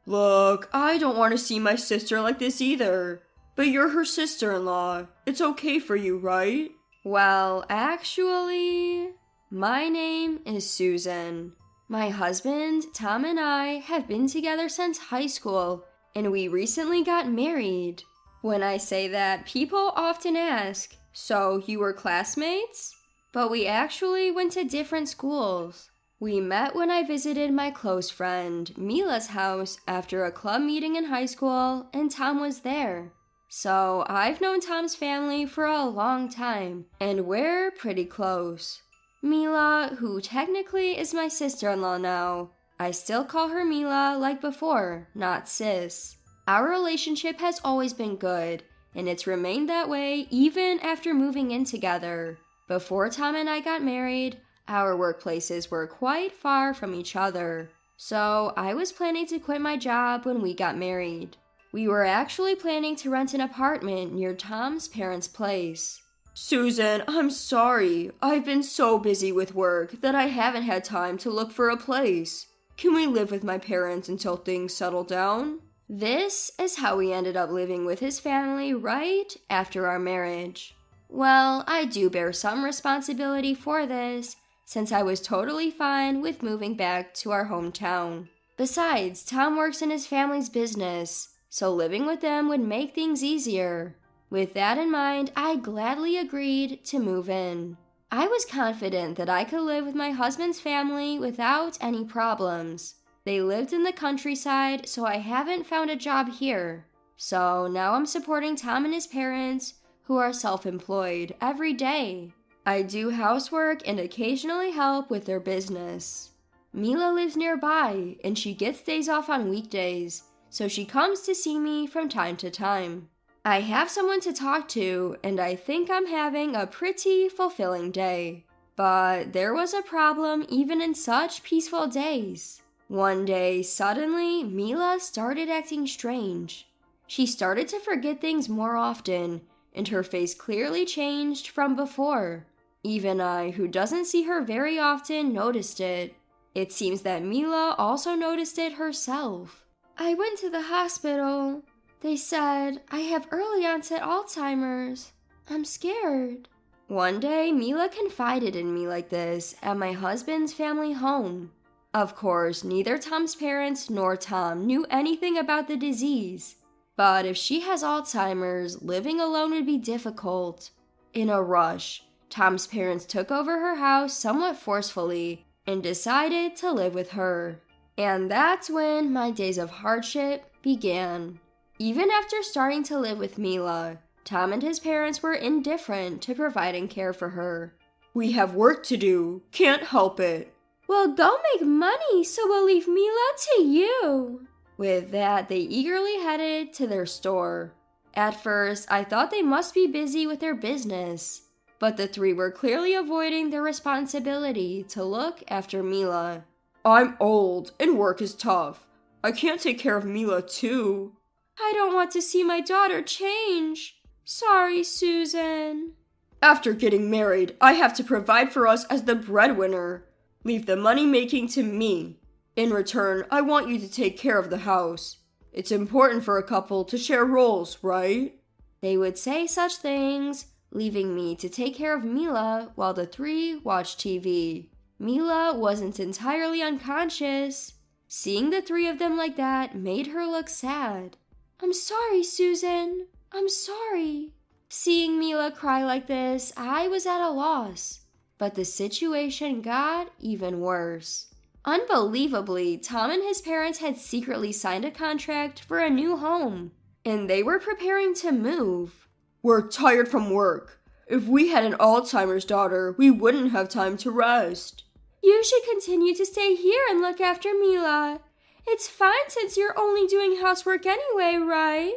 Look, I don't want to see my sister like this either. But you're her sister-in-law. It's okay for you, right? Well, actually, my name is Susan. My husband, Tom, and I have been together since high school, and we recently got married. When I say that, people often ask, so you were classmates? But we actually went to different schools. We met when I visited my close friend, Mila's house after a club meeting in high school, and Tom was there. So I've known Tom's family for a long time, and we're pretty close. Mila, who technically is my sister-in-law now, I still call her Mila like before, not sis. Our relationship has always been good, and it's remained that way even after moving in together. Before Tom and I got married, our workplaces were quite far from each other, so I was planning to quit my job when we got married. We were actually planning to rent an apartment near Tom's parents' place. Susan, I'm sorry. I've been so busy with work that I haven't had time to look for a place. Can we live with my parents until things settle down? This is how we ended up living with his family right after our marriage. Well, I do bear some responsibility for this, since I was totally fine with moving back to our hometown. Besides, Tom works in his family's business, so living with them would make things easier. With that in mind, I gladly agreed to move in. I was confident that I could live with my husband's family without any problems. They lived in the countryside, so I haven't found a job here. So now I'm supporting Tom and his parents, who are self-employed, every day. I do housework and occasionally help with their business. Mila lives nearby, and she gets days off on weekdays, so she comes to see me from time to time. I have someone to talk to, and I think I'm having a pretty fulfilling day. But there was a problem even in such peaceful days. One day, suddenly, Mila started acting strange. She started to forget things more often, and her face clearly changed from before. Even I, who doesn't see her very often, noticed it. It seems that Mila also noticed it herself. I went to the hospital. They said I have early onset Alzheimer's. I'm scared. One day, Mila confided in me like this at my husband's family home. Of course, neither Tom's parents nor Tom knew anything about the disease. But if she has Alzheimer's, living alone would be difficult. In a rush, Tom's parents took over her house somewhat forcefully and decided to live with her. And that's when my days of hardship began. Even after starting to live with Mila, Tom and his parents were indifferent to providing care for her. We have work to do. Can't help it. Well, go make money, so we'll leave Mila to you. With that, they eagerly headed to their store. At first, I thought they must be busy with their business, but the three were clearly avoiding their responsibility to look after Mila. I'm old, and work is tough. I can't take care of Mila, too. I don't want to see my daughter change. Sorry, Susan. After getting married, I have to provide for us as the breadwinner. Leave the money-making to me. In return, I want you to take care of the house. It's important for a couple to share roles, right? They would say such things, leaving me to take care of Mila while the three watched TV. Mila wasn't entirely unconscious. Seeing the three of them like that made her look sad. I'm sorry, Susan. I'm sorry. Seeing Mila cry like this, I was at a loss. But the situation got even worse. Unbelievably, Tom and his parents had secretly signed a contract for a new home, and they were preparing to move. We're tired from work. If we had an Alzheimer's daughter, we wouldn't have time to rest. You should continue to stay here and look after Mila. It's fine since you're only doing housework anyway, right?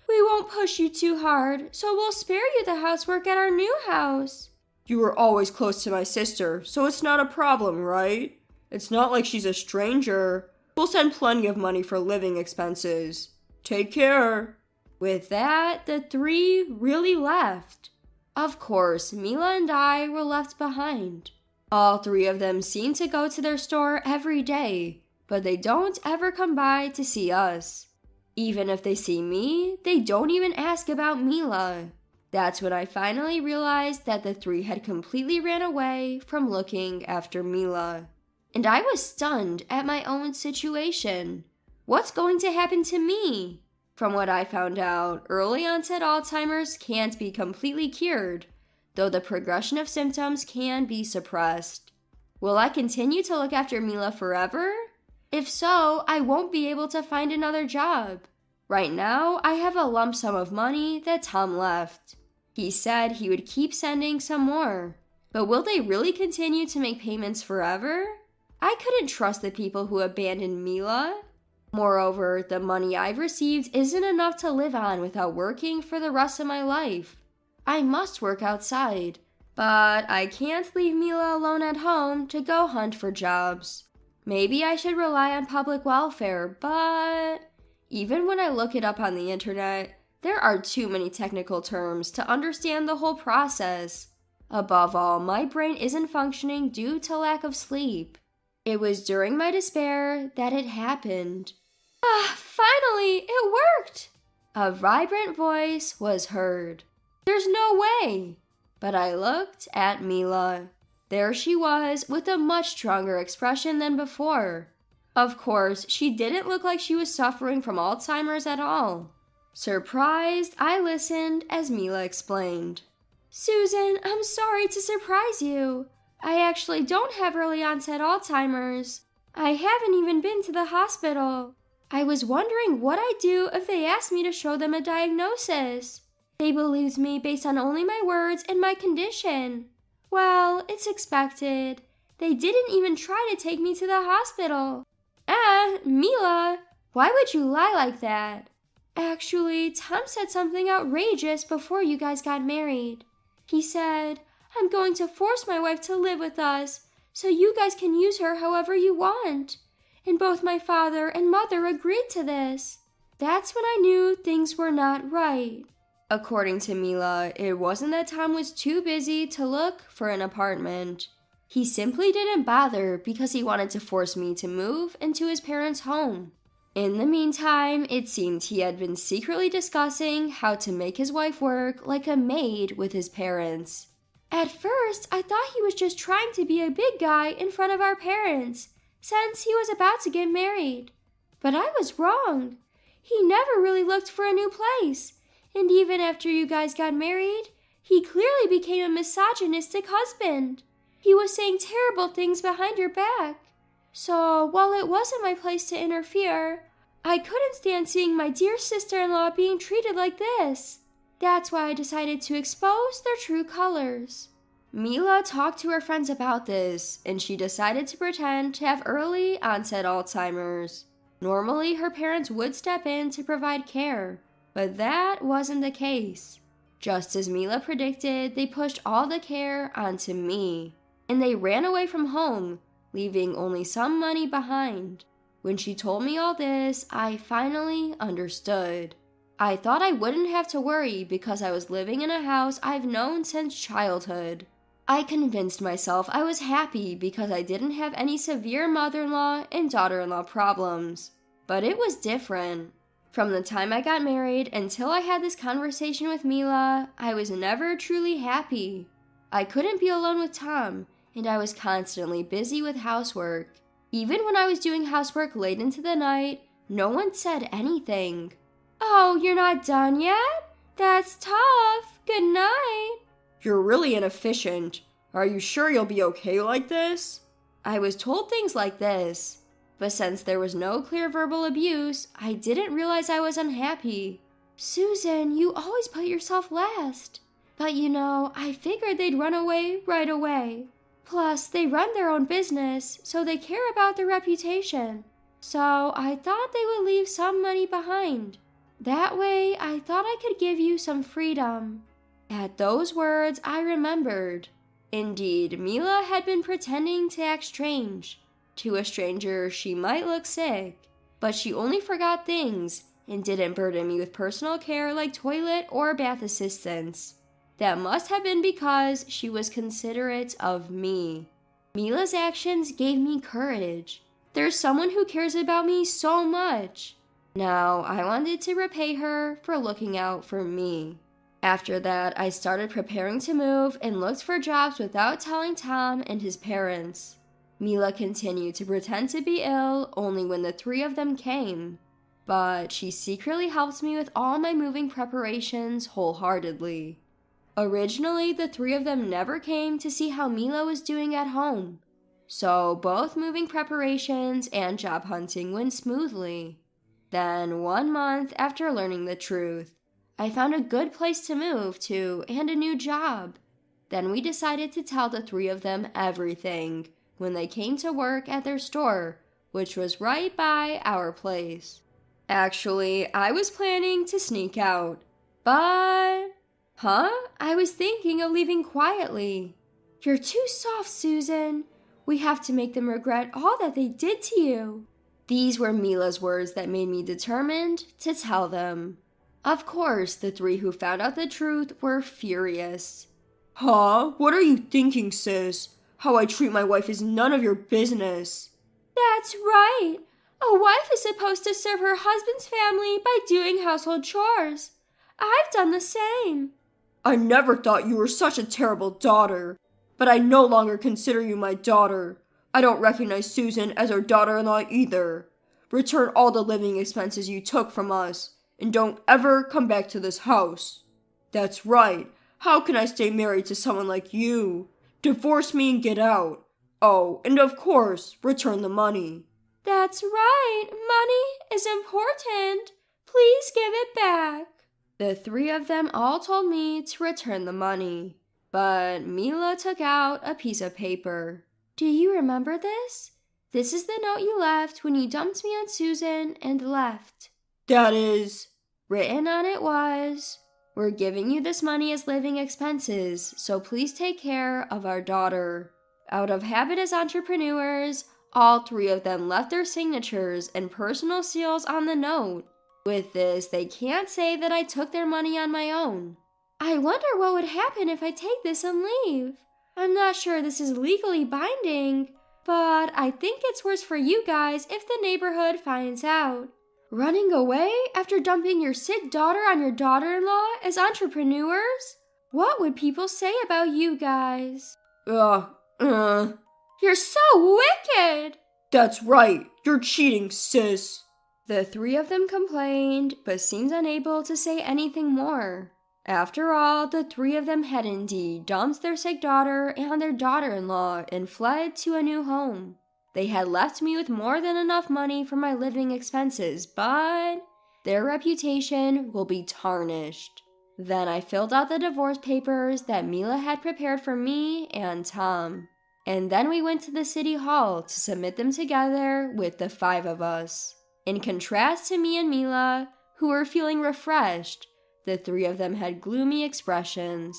We won't push you too hard, so we'll spare you the housework at our new house. You were always close to my sister, so it's not a problem, right? It's not like she's a stranger. We'll send plenty of money for living expenses. Take care. With that, the three really left. Of course, Mila and I were left behind. All three of them seemed to go to their store every day, but they don't ever come by to see us. Even if they see me, they don't even ask about Mila. That's when I finally realized that the three had completely ran away from looking after Mila. And I was stunned at my own situation. What's going to happen to me? From what I found out, early onset Alzheimer's can't be completely cured, though the progression of symptoms can be suppressed. Will I continue to look after Mila forever? If so, I won't be able to find another job. Right now, I have a lump sum of money that Tom left. He said he would keep sending some more. But will they really continue to make payments forever? I couldn't trust the people who abandoned Mila. Moreover, the money I've received isn't enough to live on without working for the rest of my life. I must work outside, but I can't leave Mila alone at home to go hunt for jobs. Maybe I should rely on public welfare, but even when I look it up on the internet, there are too many technical terms to understand the whole process. Above all, my brain isn't functioning due to lack of sleep. It was during my despair that it happened. Finally, it worked! A vibrant voice was heard. There's no way! But I looked at Mila. There she was, with a much stronger expression than before. Of course, she didn't look like she was suffering from Alzheimer's at all. Surprised, I listened as Mila explained. Susan, I'm sorry to surprise you. I actually don't have early onset Alzheimer's. I haven't even been to the hospital. I was wondering what I'd do if they asked me to show them a diagnosis. They believed me based on only my words and my condition. Well, it's expected. They didn't even try to take me to the hospital. Mila, why would you lie like that? Actually, Tom said something outrageous before you guys got married. He said, I'm going to force my wife to live with us, so you guys can use her however you want. And both my father and mother agreed to this. That's when I knew things were not right. According to Mila, it wasn't that Tom was too busy to look for an apartment. He simply didn't bother because he wanted to force me to move into his parents' home. In the meantime, it seemed he had been secretly discussing how to make his wife work like a maid with his parents. At first, I thought he was just trying to be a big guy in front of our parents, since he was about to get married. But I was wrong. He never really looked for a new place, and even after you guys got married, he clearly became a misogynistic husband. He was saying terrible things behind your back. So, while it wasn't my place to interfere, I couldn't stand seeing my dear sister-in-law being treated like this. That's why I decided to expose their true colors. Mila talked to her friends about this, and she decided to pretend to have early onset Alzheimer's. Normally, her parents would step in to provide care, but that wasn't the case. Just as Mila predicted, they pushed all the care onto me, and they ran away from home, leaving only some money behind. When she told me all this, I finally understood. I thought I wouldn't have to worry because I was living in a house I've known since childhood. I convinced myself I was happy because I didn't have any severe mother-in-law and daughter-in-law problems. But it was different. From the time I got married until I had this conversation with Mila, I was never truly happy. I couldn't be alone with Tom, and I was constantly busy with housework. Even when I was doing housework late into the night, no one said anything. Oh, you're not done yet? That's tough. Good night. You're really inefficient. Are you sure you'll be okay like this? I was told things like this, but since there was no clear verbal abuse, I didn't realize I was unhappy. Susan, you always put yourself last. But I figured they'd run away right away. Plus, they run their own business, so they care about their reputation. So I thought they would leave some money behind. That way, I thought I could give you some freedom. At those words, I remembered. Indeed, Mila had been pretending to act strange. To a stranger, she might look sick, but she only forgot things and didn't burden me with personal care like toilet or bath assistance. That must have been because she was considerate of me. Mila's actions gave me courage. There's someone who cares about me so much. Now, I wanted to repay her for looking out for me. After that, I started preparing to move and looked for jobs without telling Tom and his parents. Mila continued to pretend to be ill only when the three of them came, but she secretly helped me with all my moving preparations wholeheartedly. Originally, the three of them never came to see how Mila was doing at home, so both moving preparations and job hunting went smoothly. Then, 1 month after learning the truth, I found a good place to move to and a new job. Then we decided to tell the three of them everything when they came to work at their store, which was right by our place. Actually, I was planning to sneak out, but... I was thinking of leaving quietly. You're too soft, Susan. We have to make them regret all that they did to you. These were Mila's words that made me determined to tell them. Of course, the three who found out the truth were furious. What are you thinking, sis? How I treat my wife is none of your business. That's right. A wife is supposed to serve her husband's family by doing household chores. I've done the same. I never thought you were such a terrible daughter, but I no longer consider you my daughter. I don't recognize Susan as our daughter-in-law either. Return all the living expenses you took from us, and don't ever come back to this house. That's right. How can I stay married to someone like you? Divorce me and get out. Oh, and of course, return the money. That's right. Money is important. Please give it back. The three of them all told me to return the money, but Mila took out a piece of paper. Do you remember this? This is the note you left when you dumped me on Susan and left. That is... Written on it was, we're giving you this money as living expenses, so please take care of our daughter. Out of habit as entrepreneurs, all three of them left their signatures and personal seals on the note. With this, they can't say that I took their money on my own. I wonder what would happen if I take this and leave. I'm not sure this is legally binding, but I think it's worse for you guys if the neighborhood finds out. Running away after dumping your sick daughter on your daughter-in-law as entrepreneurs? What would people say about you guys? You're so wicked! That's right. You're cheating, sis. The three of them complained, but seemed unable to say anything more. After all, the three of them had indeed dumped their sick daughter and their daughter-in-law and fled to a new home. They had left me with more than enough money for my living expenses, but their reputation will be tarnished. Then I filled out the divorce papers that Mila had prepared for me and Tom. And then we went to the city hall to submit them together with the 5 of us. In contrast to me and Mila, who were feeling refreshed, the 3 of them had gloomy expressions.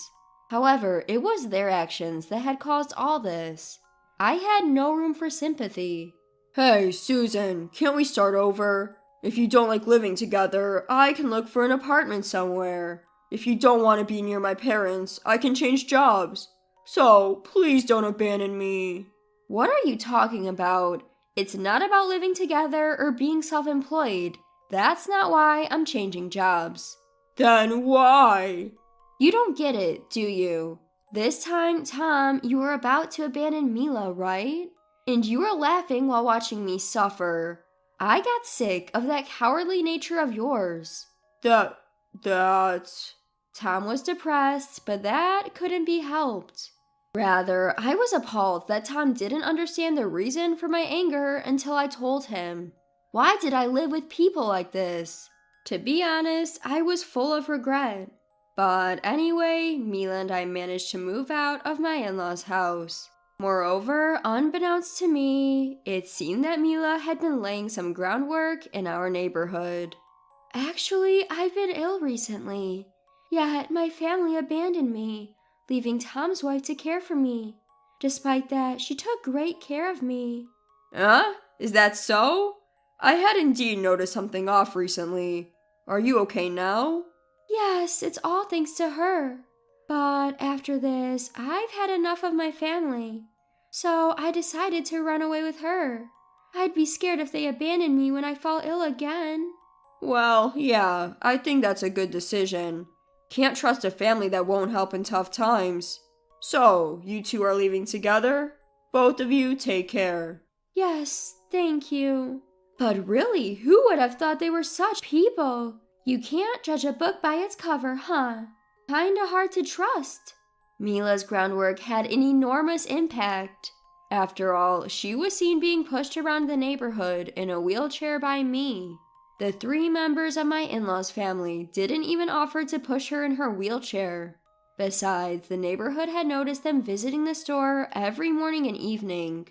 However, it was their actions that had caused all this. I had no room for sympathy. Hey, Susan, can't we start over? If you don't like living together, I can look for an apartment somewhere. If you don't want to be near my parents, I can change jobs. So, please don't abandon me. What are you talking about? It's not about living together or being self-employed. That's not why I'm changing jobs. Then why? You don't get it, do you? This time, Tom, you were about to abandon Mila, right? And you were laughing while watching me suffer. I got sick of that cowardly nature of yours. That's... Tom was depressed, but that couldn't be helped. Rather, I was appalled that Tom didn't understand the reason for my anger until I told him. Why did I live with people like this? To be honest, I was full of regret. But anyway, Mila and I managed to move out of my in-laws' house. Moreover, unbeknownst to me, it seemed that Mila had been laying some groundwork in our neighborhood. Actually, I've been ill recently. Yet my family abandoned me, leaving Tom's wife to care for me. Despite that, she took great care of me. Is that so? I had indeed noticed something off recently. Are you okay now? Yes, it's all thanks to her. But after this, I've had enough of my family. So I decided to run away with her. I'd be scared if they abandoned me when I fall ill again. Well, yeah, I think that's a good decision. Can't trust a family that won't help in tough times. So, you two are leaving together? Both of you take care. Yes, thank you. But really, who would have thought they were such people? You can't judge a book by its cover, huh? Kinda hard to trust. Mila's groundwork had an enormous impact. After all, she was seen being pushed around the neighborhood in a wheelchair by me. The 3 members of my in-laws' family didn't even offer to push her in her wheelchair. Besides, the neighborhood had noticed them visiting the store every morning and evening.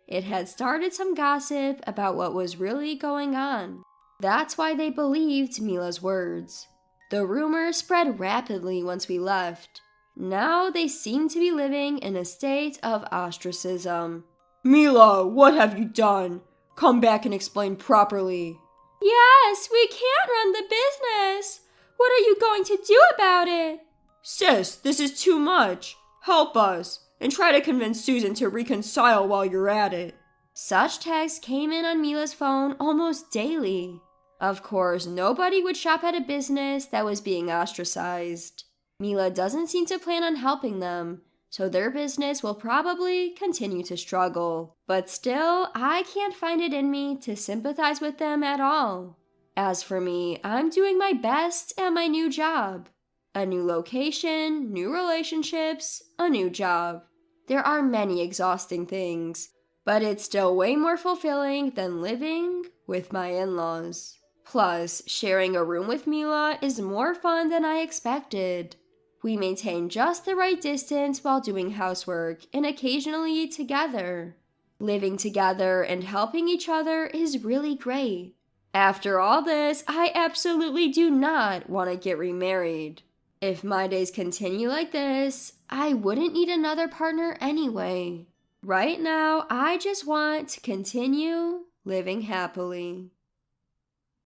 It had started some gossip about what was really going on. That's why they believed Mila's words. The rumor spread rapidly once we left. Now they seem to be living in a state of ostracism. Mila, what have you done? Come back and explain properly. Yes, we can't run the business. What are you going to do about it? Sis, this is too much. Help us, and try to convince Susan to reconcile while you're at it. Such texts came in on Mila's phone almost daily. Of course, nobody would shop at a business that was being ostracized. Mila doesn't seem to plan on helping them, so their business will probably continue to struggle. But still, I can't find it in me to sympathize with them at all. As for me, I'm doing my best at my new job. A new location, new relationships, a new job. There are many exhausting things, but it's still way more fulfilling than living with my in-laws. Plus, sharing a room with Mila is more fun than I expected. We maintain just the right distance while doing housework and occasionally eat together. Living together and helping each other is really great. After all this, I absolutely do not want to get remarried. If my days continue like this, I wouldn't need another partner anyway. Right now, I just want to continue living happily.